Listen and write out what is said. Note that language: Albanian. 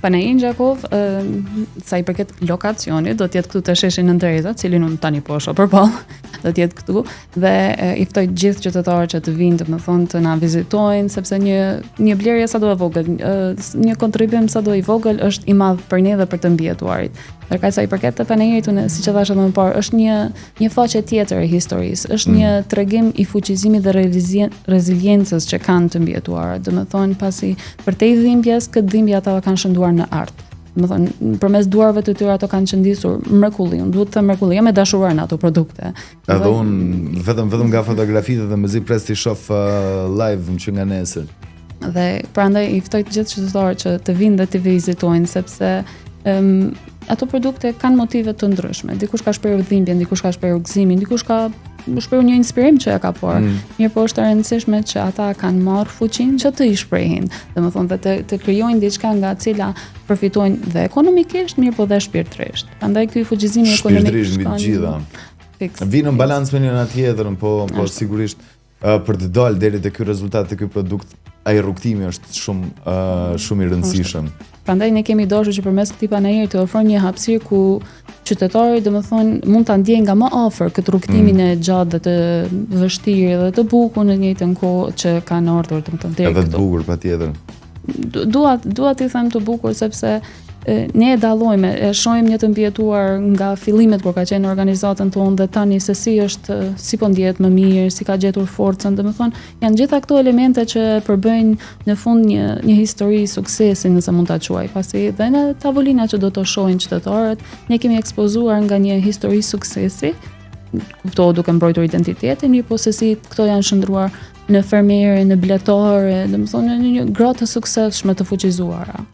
Panairi Gjakov, sa I përket lokacionit, do t'jetë këtu të sheshin Nën Tereza, cilin unë tani po shoh përballë, do t'jetë këtu dhe I ftoj gjithë qytetarët që të vinë, domethënë të na vizitojnë, sepse një blerje sado e vogël, një kontribim sado I vogël është I madh për ne dhe për të mbijetuarit. Ndërkaq sa I përket të Panairit, unë siç e thash edhe më parë, është një faqe tjetër e historisë, është një tregim I fuqizimit dhe reziliencës që kanë të mbijetuarët. Domethënë pasi për te dhimbjes, këtë dhimbje ata kanë shënduar në art. Domethënë përmes duarve të tyre ato kanë qëndisur mrekulli, unë duhet të them mrekulli, jam e dashuruar në ato produkte. Edhe unë vetëm nga fotografitë dhe mezi pres t'i shoh live që nga nesër. Dhe prandaj I ftoj të gjithë qytetarët që të vinë dhe të vizitojnë sepse ato produkte kanë motive të ndryshme. Dikush ka shprehur dhimbjen, dikush ka shprehur gëzimin, dikush ka shprehur një inspirim që ja ka por. Mirë po është e rëndësishme që ata kanë marrë fuqinë që të I shprehin. Domethënë dhe të krijojnë diçka nga cila përfitojnë dhe ekonomikisht, mirë po dhe shpirtërisht. Prandaj ky fuqizimi ekonomik shpirtërisht mbi të gjitha. Vinë në balancë me njëra tjetrën, po sigurisht për të dalë deri te ky rezultat, te ky produkt, ai rrugtimi është shumë I rëndësishëm. Prandaj ne kemi dashur që përmes këtij panairi të ofrojmë një hapësirë ku qytetari domethënë mund ta ndjejë nga më afër këtë rrugtimin e gjatë dhe të vështirë dhe të bukur në të njëjtën kohë që kanë ardhur domethënë deri këtu. Edhe të bukur patjetër. Dua t'i them të bukur sepse ne e dallojmë, e shohim një të mbijetuar nga fillimet kur ka qenë organizatën tonë dhe tani se si po ndihet më mirë, si ka gjetur forcën, domethënë janë gjitha këto elemente që përbëjnë në fund një histori suksesi, nëse mund ta quaj, pasi dhe në tavolina që do të shohin qytetarët, ne kemi ekspozuar nga një histori suksesi, kuptohet duke mbrojtur identitetin, mirë po se si këto janë shndruar në fermerë, në bletare, domethënë në një gra të suksesshme të fuqizuara.